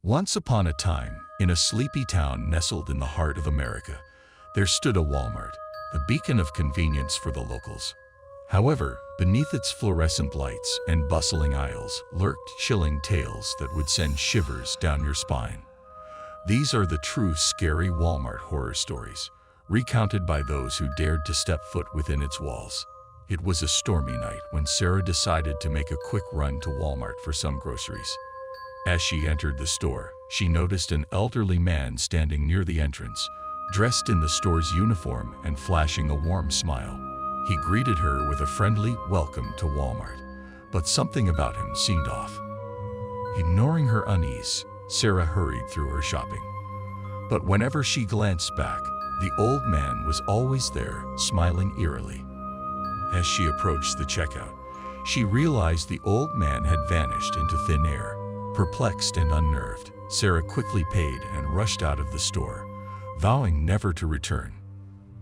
Once upon a time, in a sleepy town nestled in the heart of America, there stood a Walmart, a beacon of convenience for the locals. However, beneath its fluorescent lights and bustling aisles lurked chilling tales that would send shivers down your spine. These are the true scary Walmart horror stories, recounted by those who dared to step foot within its walls. It was a stormy night when Sarah decided to make a quick run to Walmart for some groceries. As she entered the store, she noticed an elderly man standing near the entrance, dressed in the store's uniform and flashing a warm smile. He greeted her with a friendly welcome to Walmart, but something about him seemed off. Ignoring her unease, Sarah hurried through her shopping. But whenever she glanced back, the old man was always there, smiling eerily. As she approached the checkout, she realized the old man had vanished into thin air. Perplexed and unnerved, Sarah quickly paid and rushed out of the store, vowing never to return.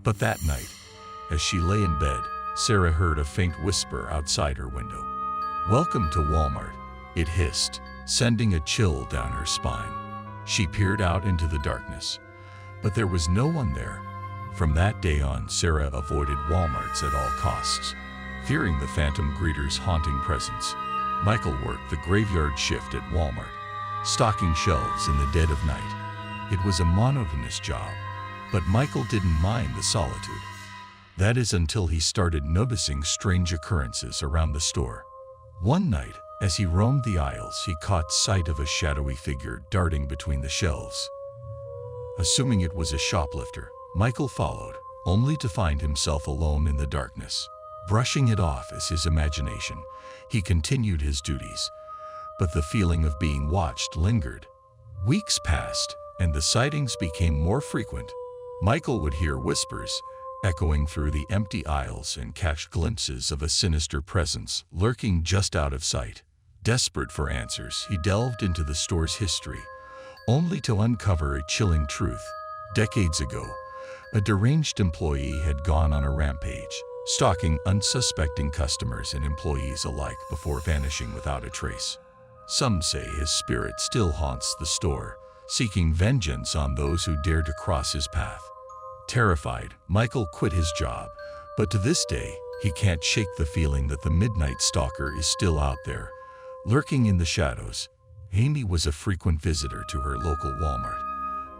But that night, as she lay in bed, Sarah heard a faint whisper outside her window. "Welcome to Walmart," it hissed, sending a chill down her spine. She peered out into the darkness, but there was no one there. From that day on, Sarah avoided Walmarts at all costs, fearing the phantom greeter's haunting presence. Michael worked the graveyard shift at Walmart, stocking shelves in the dead of night. It was a monotonous job, but Michael didn't mind the solitude. That is until he started noticing strange occurrences around the store. One night, as he roamed the aisles, he caught sight of a shadowy figure darting between the shelves. Assuming it was a shoplifter, Michael followed, only to find himself alone in the darkness. Brushing it off as his imagination, he continued his duties, but the feeling of being watched lingered. Weeks passed, and the sightings became more frequent. Michael would hear whispers echoing through the empty aisles and catch glimpses of a sinister presence lurking just out of sight. Desperate for answers, he delved into the store's history, only to uncover a chilling truth. Decades ago, a deranged employee had gone on a rampage, stalking unsuspecting customers and employees alike before vanishing without a trace. Some say his spirit still haunts the store, seeking vengeance on those who dare to cross his path. Terrified, Michael quit his job, but to this day, he can't shake the feeling that the midnight stalker is still out there, lurking in the shadows. Amy was a frequent visitor to her local Walmart,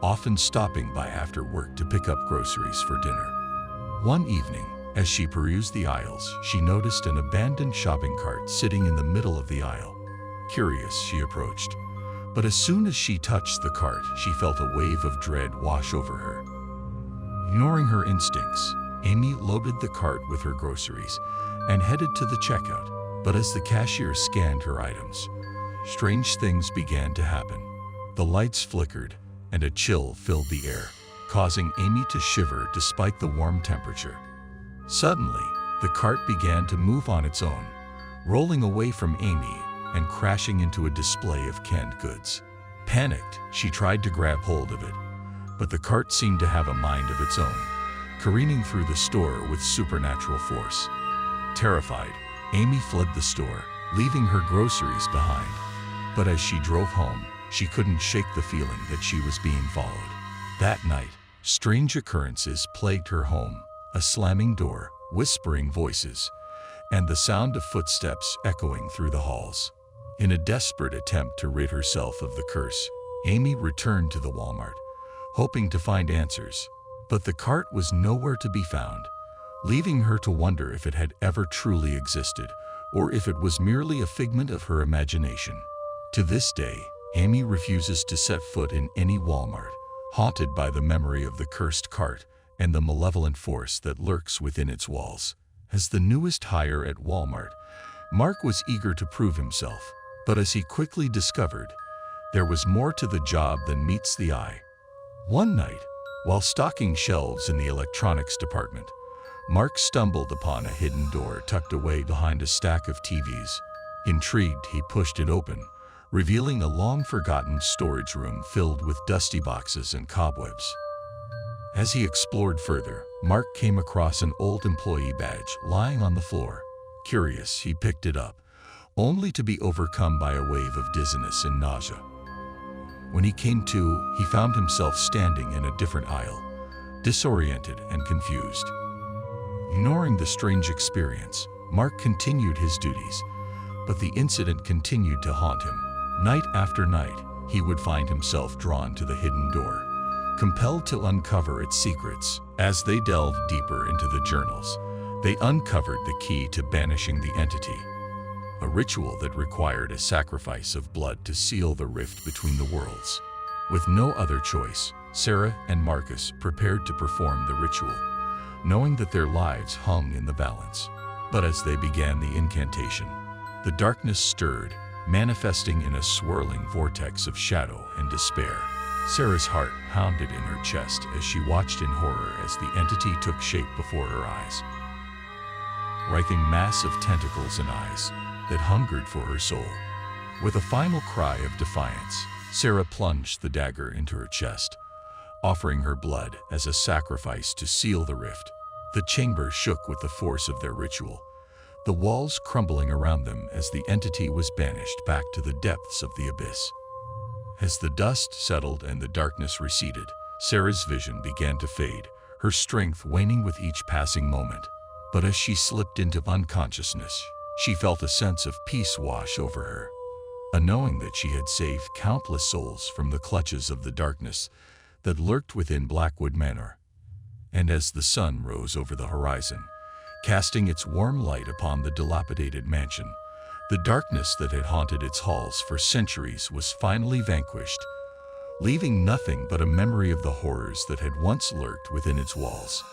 often stopping by after work to pick up groceries for dinner. One evening, as she perused the aisles, she noticed an abandoned shopping cart sitting in the middle of the aisle. Curious, she approached, but as soon as she touched the cart, she felt a wave of dread wash over her. Ignoring her instincts, Amy loaded the cart with her groceries and headed to the checkout. But as the cashier scanned her items, strange things began to happen. The lights flickered, and a chill filled the air, causing Amy to shiver despite the warm temperature. Suddenly, the cart began to move on its own, rolling away from Amy and crashing into a display of canned goods. Panicked, she tried to grab hold of it, but the cart seemed to have a mind of its own, careening through the store with supernatural force. Terrified, Amy fled the store, leaving her groceries behind. But as she drove home, she couldn't shake the feeling that she was being followed. That night, strange occurrences plagued her home: a slamming door, whispering voices, and the sound of footsteps echoing through the halls. In a desperate attempt to rid herself of the curse, Amy returned to the Walmart, hoping to find answers. But the cart was nowhere to be found, leaving her to wonder if it had ever truly existed, or if it was merely a figment of her imagination. To this day, Amy refuses to set foot in any Walmart, haunted by the memory of the cursed cart and the malevolent force that lurks within its walls. As the newest hire at Walmart, Mark was eager to prove himself, but as he quickly discovered, there was more to the job than meets the eye. One night, while stocking shelves in the electronics department, Mark stumbled upon a hidden door tucked away behind a stack of TVs. Intrigued, he pushed it open, revealing a long-forgotten storage room filled with dusty boxes and cobwebs. As he explored further, Mark came across an old employee badge lying on the floor. Curious, he picked it up, only to be overcome by a wave of dizziness and nausea. When he came to, he found himself standing in a different aisle, disoriented and confused. Ignoring the strange experience, Mark continued his duties, but the incident continued to haunt him. Night after night, he would find himself drawn to the hidden door, compelled to uncover its secrets. As they delved deeper into the journals, they uncovered the key to banishing the entity, a ritual that required a sacrifice of blood to seal the rift between the worlds. With no other choice, Sarah and Marcus prepared to perform the ritual, knowing that their lives hung in the balance. But as they began the incantation, the darkness stirred, manifesting in a swirling vortex of shadow and despair. Sarah's heart pounded in her chest as she watched in horror as the entity took shape before her eyes, writhing mass of tentacles and eyes that hungered for her soul. With a final cry of defiance, Sarah plunged the dagger into her chest, offering her blood as a sacrifice to seal the rift. The chamber shook with the force of their ritual, the walls crumbling around them as the entity was banished back to the depths of the abyss. As the dust settled and the darkness receded, Sarah's vision began to fade, her strength waning with each passing moment. But as she slipped into unconsciousness, she felt a sense of peace wash over her, a knowing that she had saved countless souls from the clutches of the darkness that lurked within Blackwood Manor. And as the sun rose over the horizon, casting its warm light upon the dilapidated mansion, the darkness that had haunted its halls for centuries was finally vanquished, leaving nothing but a memory of the horrors that had once lurked within its walls.